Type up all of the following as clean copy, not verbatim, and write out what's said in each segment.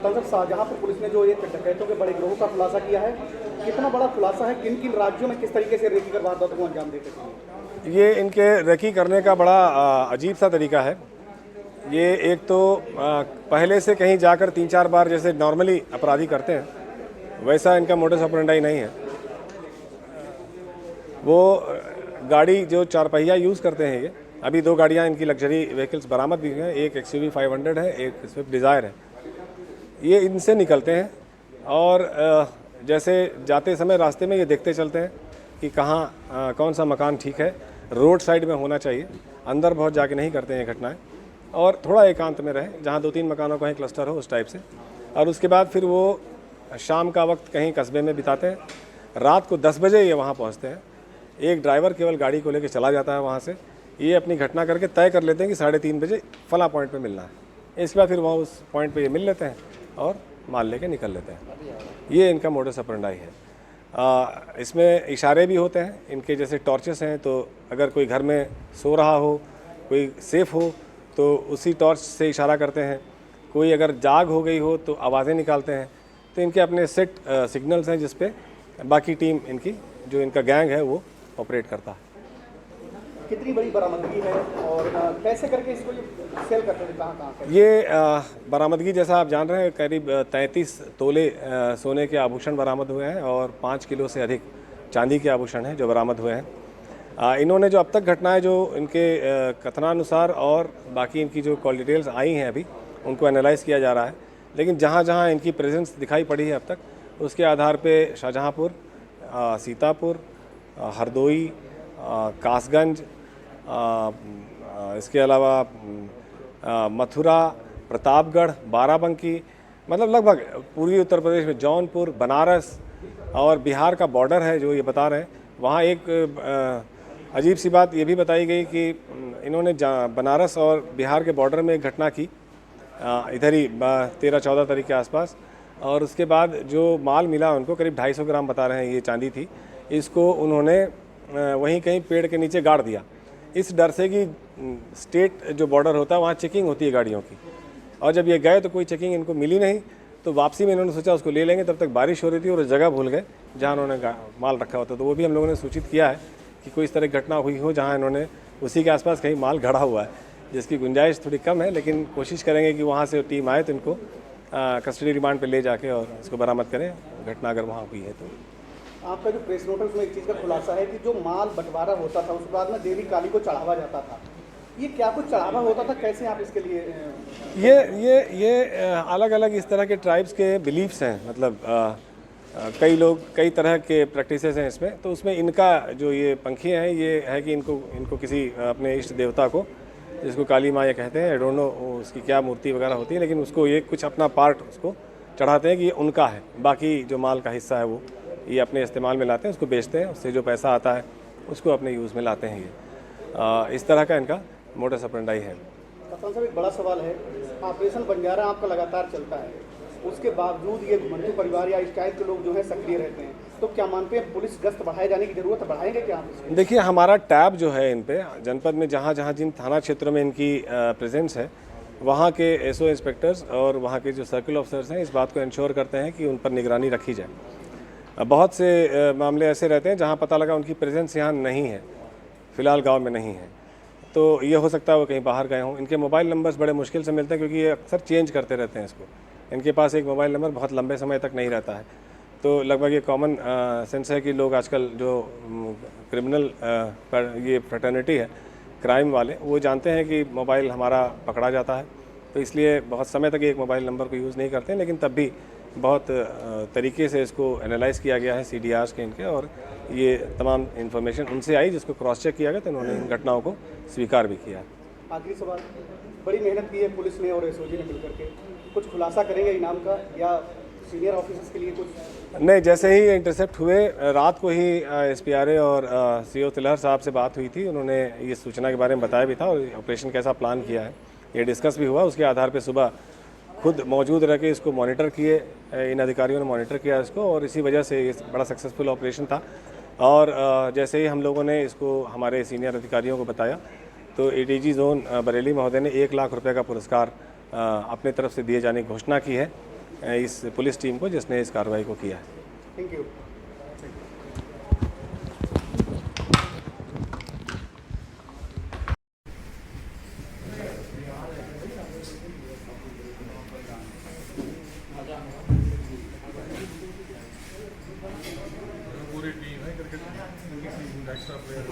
कप्तान साहब, शाहजहांपुर पुलिस ने जो ये डकैतों के बड़े गिरोह का खुलासा किया है, कितना बड़ा खुलासा है? किन किन राज्यों में किस तरीके से रेकी कर वारदातों को अंजाम देते थे? ये इनके रेकी करने का बड़ा अजीब सा तरीका है। ये एक तो पहले से कहीं जाकर 3-4 बार जैसे नॉर्मली अपराधी करते हैं वैसा इनका मोडस ऑपरेंडी नहीं है। वो गाड़ी जो 4 पहिया यूज़ करते हैं, ये अभी 2 गाड़ियाँ इनकी लग्जरी व्हीकल्स बरामद भी हुई हैं, एक XUV 500 है, एक स्विफ्ट डिज़ायर है। ये इनसे निकलते हैं और जैसे जाते समय रास्ते में ये देखते चलते हैं कि कहाँ कौन सा मकान ठीक है, रोड साइड में होना चाहिए, अंदर बहुत जाके नहीं करते हैं घटनाएं, और थोड़ा एकांत में रहे जहाँ 2-3 मकानों का ही क्लस्टर हो उस टाइप से। और उसके बाद फिर वो शाम का वक्त कहीं कस्बे में बिताते हैं। रात को 10 बजे ये वहाँ पहुँचते हैं। एक ड्राइवर केवल गाड़ी को लेकर चला जाता है वहाँ से। ये अपनी घटना करके तय कर लेते हैं कि 3:30 बजे फला पॉइंट पे मिलना है। इसके बाद फिर वहाँ उस पॉइंट पे ये मिल लेते हैं और माल लेके निकल लेते हैं। ये इनका मोडस ऑपरेंडी है। इसमें इशारे भी होते हैं इनके, जैसे टॉर्चेस हैं, तो अगर कोई घर में सो रहा हो, कोई सेफ हो तो उसी टॉर्च से इशारा करते हैं। कोई अगर जाग हो गई हो तो आवाज़ें निकालते हैं। तो इनके अपने सेट सिग्नल्स हैं जिस पे बाकी टीम इनकी, जो इनका गैंग है, वो ऑपरेट करता है। कितनी बड़ी बरामदगी है और कैसे करके इसको सेल करते थे, कहाँ? ये बरामदगी जैसा आप जान रहे हैं, करीब 33 तोले सोने के आभूषण बरामद हुए हैं और 5 किलो से अधिक चांदी के आभूषण हैं जो बरामद हुए हैं। इन्होंने जो अब तक घटनाएं जो इनके कथनानुसार और बाकी इनकी जो कॉल डिटेल्स आई हैं अभी उनको एनालाइज किया जा रहा है, लेकिन जहाँ जहाँ इनकी प्रेजेंस दिखाई पड़ी है अब तक, उसके आधार पे शाहजहांपुर, सीतापुर, हरदोई, कासगंज, इसके अलावा मथुरा, प्रतापगढ़, बाराबंकी, मतलब लगभग पूर्वी उत्तर प्रदेश में जौनपुर, बनारस और बिहार का बॉर्डर है जो ये बता रहे हैं। वहाँ एक अजीब सी बात ये भी बताई गई कि इन्होंने बनारस और बिहार के बॉर्डर में एक घटना की, इधर ही 13-14 तारीख के आसपास, और उसके बाद जो माल मिला उनको करीब 250 ग्राम बता रहे हैं ये चांदी थी। इसको उन्होंने वहीं कहीं पेड़ के नीचे गाड़ दिया, इस डर से कि स्टेट जो बॉर्डर होता है वहाँ चेकिंग होती है गाड़ियों की, और जब ये गए तो कोई चेकिंग इनको मिली नहीं। तो वापसी में इन्होंने सोचा उसको ले लेंगे, तब तक बारिश हो रही थी और उस जगह भूल गए जहाँ उन्होंने माल रखा होता। तो वो भी हम लोगों ने सूचित किया है कि कोई इस तरह की घटना हुई हो जहाँ इन्होंने उसी के आसपास कहीं माल गढ़ा हुआ है, जिसकी गुंजाइश थोड़ी कम है, लेकिन कोशिश करेंगे कि वहाँ से टीम आए तो इनको कस्टडी रिमांड पर ले जाके और इसको बरामद करें, घटना अगर वहाँ हुई है तो। आपका जो प्रेस नोट है उसमें एक चीज़ का खुलासा है कि जो माल बंटवारा होता था उसके बाद में देवी काली को चढ़ावा जाता था। ये क्या कुछ चढ़ावा होता था, कैसे आप इसके लिए? ये अलग अलग इस तरह के ट्राइब्स के बिलीफ्स हैं, मतलब कई लोग कई तरह के प्रैक्टिसेस हैं इसमें। तो उसमें इनका जो ये पंखी हैं, ये है कि इनको किसी अपने इष्ट देवता को, जिसको काली माँ ये कहते हैं, आई डोंट नो उसकी क्या मूर्ति वगैरह होती है, लेकिन उसको ये कुछ अपना पार्ट उसको चढ़ाते हैं कि ये उनका है। बाकी जो माल का हिस्सा है वो ये अपने इस्तेमाल में लाते हैं, उसको बेचते हैं, उससे जो पैसा आता है उसको अपने यूज़ में लाते हैं। ये इस तरह का इनका मोडस ऑपरेंडी है। कप्तान साहब, एक बड़ा सवाल है, ऑपरेशन बंजारा आपका लगातार चलता है, उसके बावजूद ये घुमंतू परिवार या इस टाइप के लोग जो है सक्रिय रहते हैं, तो क्या मानते हैं पुलिस गश्त बढ़ाए जाने की जरूरत है? बढ़ाएंगे क्या आप इसको? देखिए, हमारा टैब जो है इन पे जनपद में जहाँ जहाँ जिन थाना क्षेत्रों में इनकी प्रेजेंस है, वहाँ के SO इंस्पेक्टर्स और वहाँ के जो सर्किल ऑफिसर्स हैं इस बात को इंश्योर करते हैं कि उन पर निगरानी रखी जाए। बहुत से मामले ऐसे रहते हैं जहाँ पता लगा उनकी प्रेजेंस यहाँ नहीं है, फ़िलहाल गांव में नहीं है, तो ये हो सकता है वो कहीं बाहर गए हों। इनके मोबाइल नंबर्स बड़े मुश्किल से मिलते हैं क्योंकि ये अक्सर चेंज करते रहते हैं इसको। इनके पास एक मोबाइल नंबर बहुत लंबे समय तक नहीं रहता है। तो लगभग ये कॉमन सेंस है कि लोग आजकल जो क्रिमिनल ये फ्रेटर्निटी है, क्राइम वाले, वो जानते हैं कि मोबाइल हमारा पकड़ा जाता है, तो इसलिए बहुत समय तक एक मोबाइल नंबर को यूज़ नहीं करते हैं। लेकिन तब भी बहुत तरीके से इसको एनालाइज़ किया गया है CDRs के इनके, और ये तमाम इन्फॉर्मेशन उनसे आई जिसको क्रॉस चेक किया गया, तो उन्होंने इन घटनाओं को स्वीकार भी किया। आखिरी सवाल, बड़ी मेहनत की है पुलिस ने और SOG ने मिलकर के, कुछ खुलासा करेंगे इनाम का या सीनियर ऑफिसर्स के लिए कुछ? नहीं, जैसे ही इंटरसेप्ट हुए रात को ही SPRA और CO तिलहर साहब से बात हुई थी, उन्होंने ये सूचना के बारे में बताया भी था और ऑपरेशन कैसा प्लान किया है ये डिस्कस भी हुआ। उसके आधार पर सुबह खुद मौजूद रह के इसको मॉनिटर किए, इन अधिकारियों ने मॉनिटर किया इसको, और इसी वजह से ये बड़ा सक्सेसफुल ऑपरेशन था। और जैसे ही हम लोगों ने इसको हमारे सीनियर अधिकारियों को बताया, तो ADG जोन बरेली महोदय ने 1 लाख रुपए का पुरस्कार अपने तरफ से दिए जाने की घोषणा की है। इस पुलिस टीम को जिसने इस कार्रवाई को किया है। Thank you. पूरी टीम है क्रिकेट की, एक्स्ट्रा प्लेयर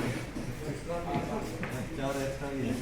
चार एक्स्ट्रा ही है।